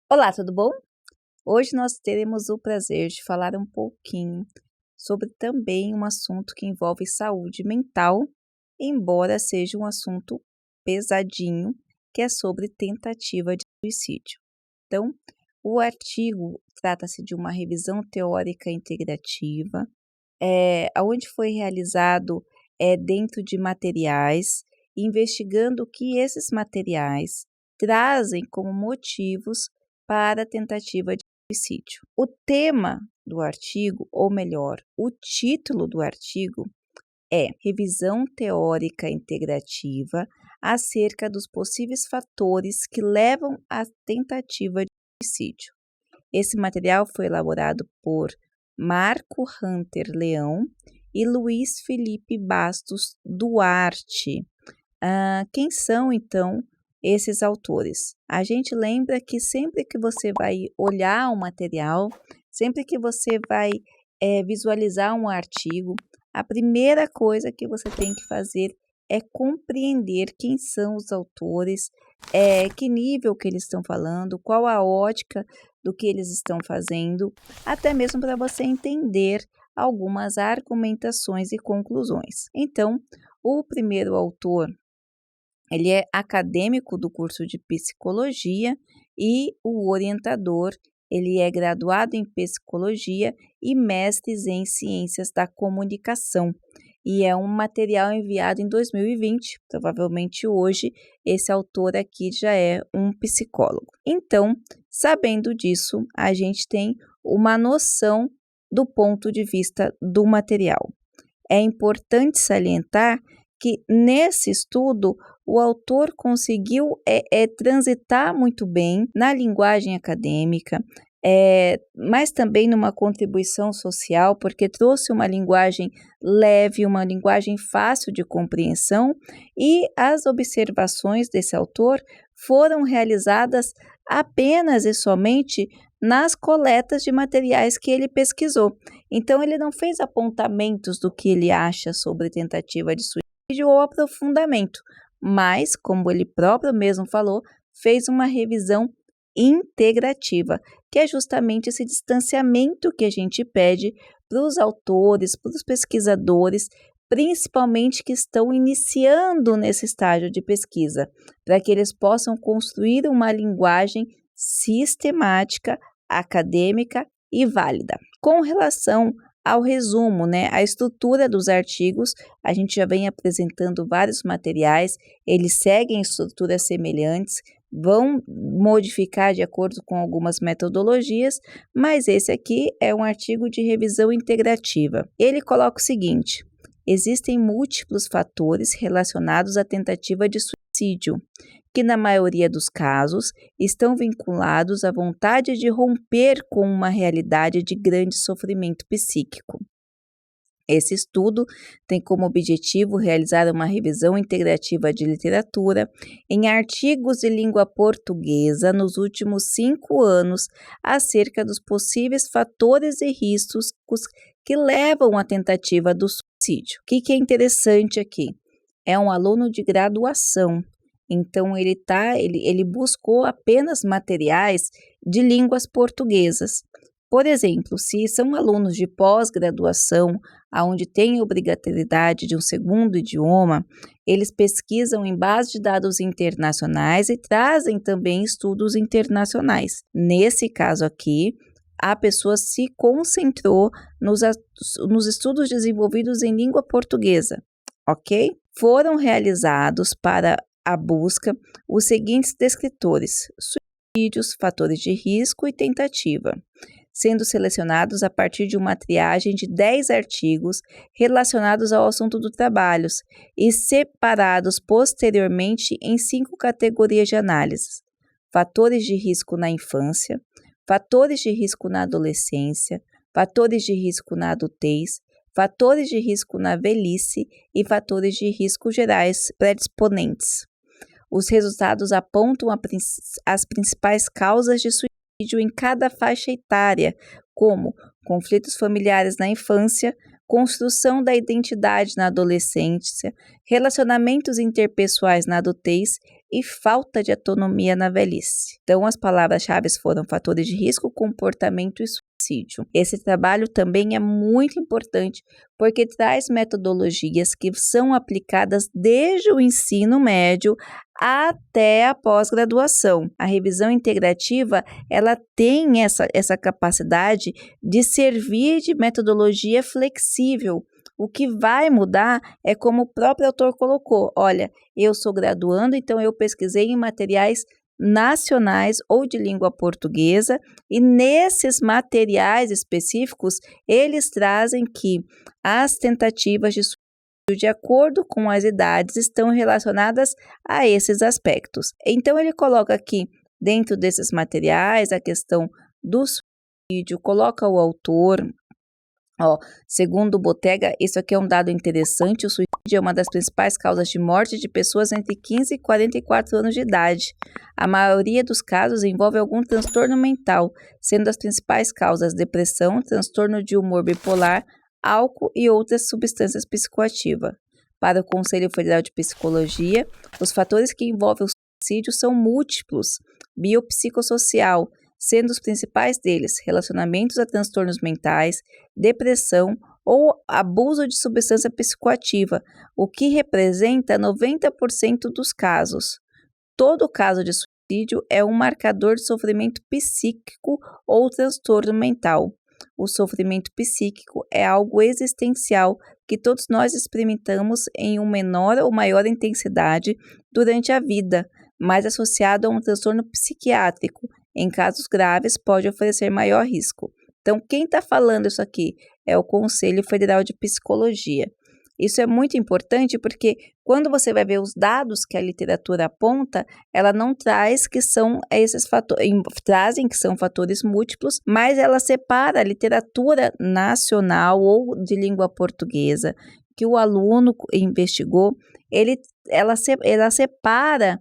Olá, tudo bom? Hoje nós teremos o prazer de falar um pouquinho sobre também um assunto que envolve saúde mental, embora seja um assunto pesadinho, que é sobre tentativa de suicídio. Então, o artigo trata-se de uma revisão teórica integrativa, onde foi realizado dentro de materiais, investigando o que esses materiais trazem como motivos para a tentativa de suicídio. O tema do artigo, ou melhor, o título do artigo é Revisão Teórica Integrativa acerca dos possíveis fatores que levam à tentativa de suicídio. Esse material foi elaborado por Marco Hunter Leão e Luiz Felipe Bastos Duarte. Quem são, então, esses autores? A gente lembra que sempre que você vai olhar um material, sempre que você vai visualizar um artigo, a primeira coisa que você tem que fazer é compreender quem são os autores, que nível que eles estão falando, qual a ótica do que eles estão fazendo, até mesmo para você entender algumas argumentações e conclusões. Então, o primeiro autor, ele é acadêmico do curso de psicologia e o orientador, ele é graduado em psicologia e mestres em ciências da comunicação. E é um material enviado em 2020, provavelmente hoje esse autor aqui já é um psicólogo. Então, sabendo disso, a gente tem uma noção do ponto de vista do material. É importante salientar que nesse estudo o autor conseguiu transitar muito bem na linguagem acadêmica, mas também numa contribuição social, porque trouxe uma linguagem leve, uma linguagem fácil de compreensão, e as observações desse autor foram realizadas apenas e somente nas coletas de materiais que ele pesquisou. Então, ele não fez apontamentos do que ele acha sobre tentativa de suicídio ou aprofundamento, mas, como ele próprio mesmo falou, fez uma revisão integrativa, que é justamente esse distanciamento que a gente pede para os autores, para os pesquisadores, principalmente que estão iniciando nesse estágio de pesquisa, para que eles possam construir uma linguagem sistemática, acadêmica e válida. Com relação ao resumo, a estrutura dos artigos, a gente já vem apresentando vários materiais, eles seguem estruturas semelhantes, vão modificar de acordo com algumas metodologias, mas esse aqui é um artigo de revisão integrativa. Ele coloca o seguinte: existem múltiplos fatores relacionados à tentativa de suicídio, que na maioria dos casos estão vinculados à vontade de romper com uma realidade de grande sofrimento psíquico. Esse estudo tem como objetivo realizar uma revisão integrativa de literatura em artigos de língua portuguesa nos últimos 5 anos acerca dos possíveis fatores e riscos que levam à tentativa do suicídio. O que é interessante aqui? É um aluno de graduação, então ele buscou apenas materiais de línguas portuguesas. Por exemplo, se são alunos de pós-graduação, onde tem obrigatoriedade de um segundo idioma, eles pesquisam em bases de dados internacionais e trazem também estudos internacionais. Nesse caso aqui, a pessoa se concentrou nos estudos desenvolvidos em língua portuguesa, ok? Foram realizados para a busca os seguintes descritores: suicídios, fatores de risco e tentativa, sendo selecionados a partir de uma triagem de 10 artigos relacionados ao assunto do trabalho e separados posteriormente em 5 categorias de análise: fatores de risco na infância, fatores de risco na adolescência, fatores de risco na adultez, fatores de risco na velhice e fatores de risco gerais predisponentes. Os resultados apontam as principais causas de suicídio em cada faixa etária, como conflitos familiares na infância, construção da identidade na adolescência, relacionamentos interpessoais na adultez e falta de autonomia na velhice. Então, as palavras-chave foram fatores de risco, comportamento e suicídio. Esse trabalho também é muito importante porque traz metodologias que são aplicadas desde o ensino médio até a pós-graduação. A revisão integrativa, ela tem essa capacidade de servir de metodologia flexível. O que vai mudar é como o próprio autor colocou. Olha, eu sou graduando, então eu pesquisei em materiais nacionais ou de língua portuguesa, e nesses materiais específicos, eles trazem que as tentativas de suicídio, de acordo com as idades, estão relacionadas a esses aspectos. Então, ele coloca aqui, dentro desses materiais, a questão do suicídio, coloca o autor. Segundo Bottega, isso aqui é um dado interessante, o suicídio é uma das principais causas de morte de pessoas entre 15 e 44 anos de idade. A maioria dos casos envolve algum transtorno mental, sendo as principais causas depressão, transtorno de humor bipolar, álcool e outras substâncias psicoativas. Para o Conselho Federal de Psicologia, os fatores que envolvem o suicídio são múltiplos, biopsicossocial, sendo os principais deles relacionamentos a transtornos mentais, depressão ou abuso de substância psicoativa, o que representa 90% dos casos. Todo caso de suicídio é um marcador de sofrimento psíquico ou transtorno mental. O sofrimento psíquico é algo existencial que todos nós experimentamos em uma menor ou maior intensidade durante a vida, mas associado a um transtorno psiquiátrico. Em casos graves, pode oferecer maior risco. Então, quem está falando isso aqui é o Conselho Federal de Psicologia. Isso é muito importante porque quando você vai ver os dados que a literatura aponta, ela não traz que são esses fatores, trazem que são fatores múltiplos, mas ela separa a literatura nacional ou de língua portuguesa que o aluno investigou, ela separa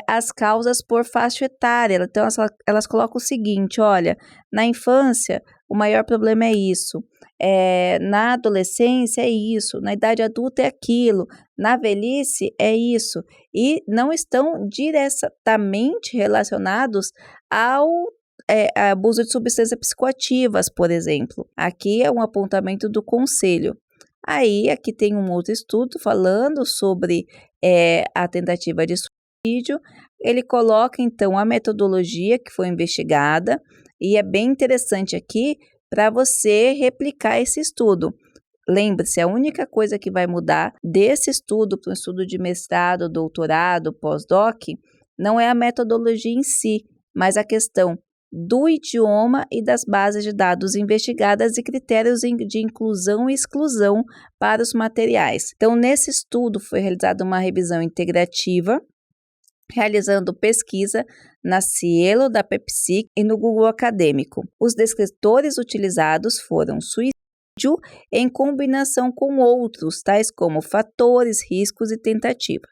as causas por faixa etária. Então, elas colocam o seguinte, olha, na infância, o maior problema é isso, na adolescência é isso, na idade adulta é aquilo, na velhice é isso, e não estão diretamente relacionados ao abuso de substâncias psicoativas, por exemplo. Aqui é um apontamento do Conselho. Aí, aqui tem um outro estudo falando sobre a tentativa de suicídio. Ele coloca, então, a metodologia que foi investigada, e é bem interessante aqui para você replicar esse estudo. Lembre-se, a única coisa que vai mudar desse estudo para um estudo de mestrado, doutorado, pós-doc, não é a metodologia em si, mas a questão do idioma e das bases de dados investigadas e critérios de inclusão e exclusão para os materiais. Então, nesse estudo foi realizada uma revisão integrativa, realizando pesquisa na Cielo, da PepSI e no Google Acadêmico. Os descritores utilizados foram suicídio em combinação com outros, tais como fatores, riscos e tentativa.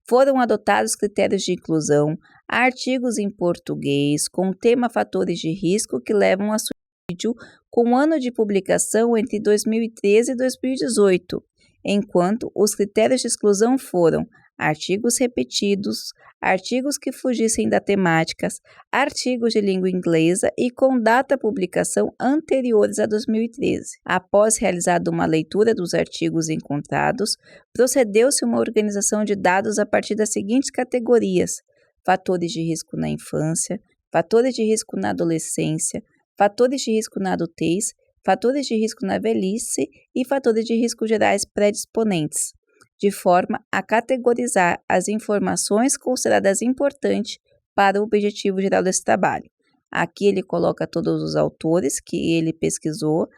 Foram adotados critérios de inclusão, artigos em português com o tema fatores de risco que levam a suicídio com ano de publicação entre 2013 e 2018, enquanto os critérios de exclusão foram artigos repetidos, artigos que fugissem da temática, artigos de língua inglesa e com data publicação anteriores a 2013. Após realizada uma leitura dos artigos encontrados, procedeu-se uma organização de dados a partir das seguintes categorias: fatores de risco na infância, fatores de risco na adolescência, fatores de risco na adultez, fatores de risco na velhice e fatores de risco gerais predisponentes, de forma a categorizar as informações consideradas importantes para o objetivo geral desse trabalho. Aqui ele coloca todos os autores que ele pesquisou,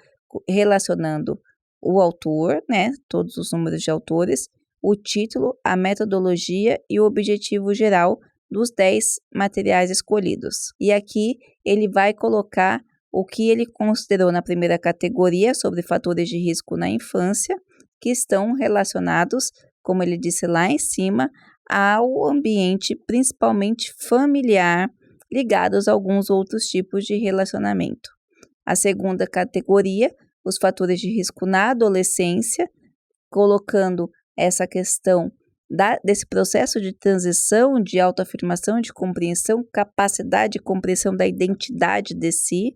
relacionando o autor, todos os números de autores, o título, a metodologia e o objetivo geral dos 10 materiais escolhidos. E aqui ele vai colocar o que ele considerou na primeira categoria sobre fatores de risco na infância, que estão relacionados, como ele disse lá em cima, ao ambiente principalmente familiar, ligados a alguns outros tipos de relacionamento. A segunda categoria, os fatores de risco na adolescência, colocando essa questão desse processo de transição, de autoafirmação, de compreensão, capacidade de compreensão da identidade de si,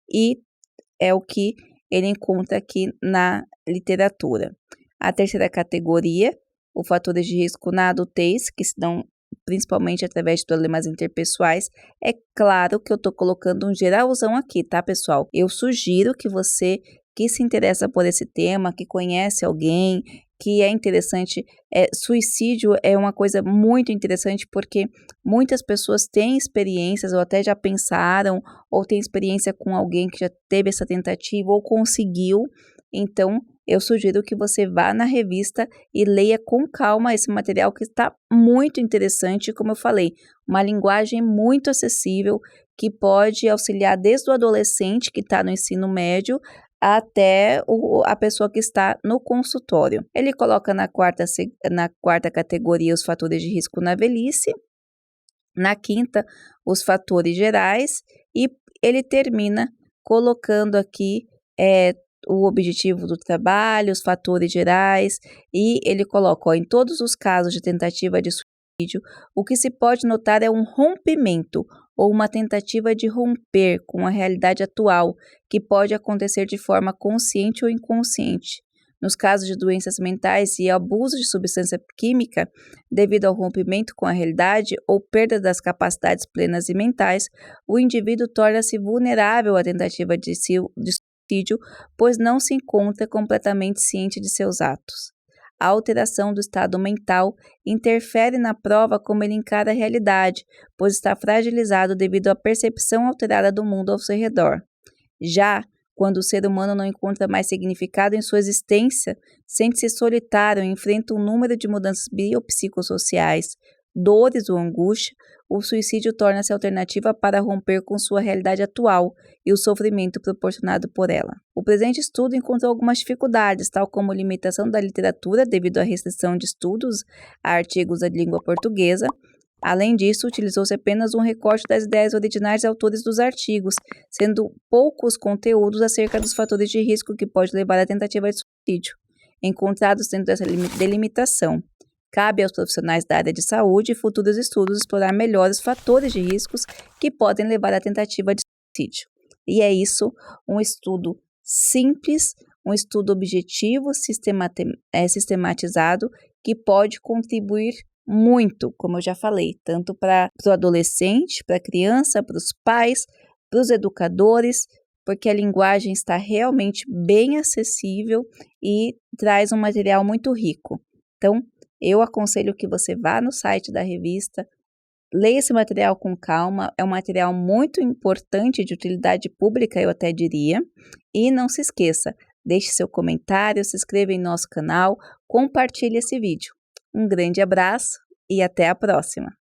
e é o que ele encontra aqui na literatura. A terceira categoria, os fatores de risco na adultez, que se dão principalmente através de problemas interpessoais. É claro que eu estou colocando um geralzão aqui, tá, pessoal? Eu sugiro que você que se interessa por esse tema, que conhece alguém, que é interessante, suicídio é uma coisa muito interessante porque muitas pessoas têm experiências ou até já pensaram ou têm experiência com alguém que já teve essa tentativa ou conseguiu. Então, eu sugiro que você vá na revista e leia com calma esse material que está muito interessante, como eu falei, uma linguagem muito acessível que pode auxiliar desde o adolescente que está no ensino médio até a pessoa que está no consultório. Ele coloca na quarta categoria os fatores de risco na velhice, na quinta os fatores gerais e ele termina colocando aqui o objetivo do trabalho, os fatores gerais, e ele coloca, em todos os casos de tentativa de suicídio, o que se pode notar é um rompimento ou uma tentativa de romper com a realidade atual, que pode acontecer de forma consciente ou inconsciente. Nos casos de doenças mentais e abuso de substância química, devido ao rompimento com a realidade ou perda das capacidades plenas e mentais, o indivíduo torna-se vulnerável à tentativa de suicídio, pois não se encontra completamente ciente de seus atos. A alteração do estado mental interfere na prova como ele encara a realidade, pois está fragilizado devido à percepção alterada do mundo ao seu redor. Já quando o ser humano não encontra mais significado em sua existência, sente-se solitário e enfrenta um número de mudanças biopsicossociais, dores ou angústia, o suicídio torna-se alternativa para romper com sua realidade atual e o sofrimento proporcionado por ela. O presente estudo encontrou algumas dificuldades, tal como limitação da literatura devido à restrição de estudos a artigos da língua portuguesa. Além disso, utilizou-se apenas um recorte das ideias originais de autores dos artigos, sendo poucos conteúdos acerca dos fatores de risco que pode levar à tentativa de suicídio, encontrados dentro dessa delimitação. Cabe aos profissionais da área de saúde e futuros estudos explorar melhor os fatores de riscos que podem levar à tentativa de suicídio. E é isso, um estudo simples, um estudo objetivo, sistematizado, que pode contribuir muito, como eu já falei, tanto para o adolescente, para a criança, para os pais, para os educadores, porque a linguagem está realmente bem acessível e traz um material muito rico. Então, eu aconselho que você vá no site da revista, leia esse material com calma, é um material muito importante de utilidade pública, eu até diria, e não se esqueça, deixe seu comentário, se inscreva em nosso canal, compartilhe esse vídeo. Um grande abraço e até a próxima!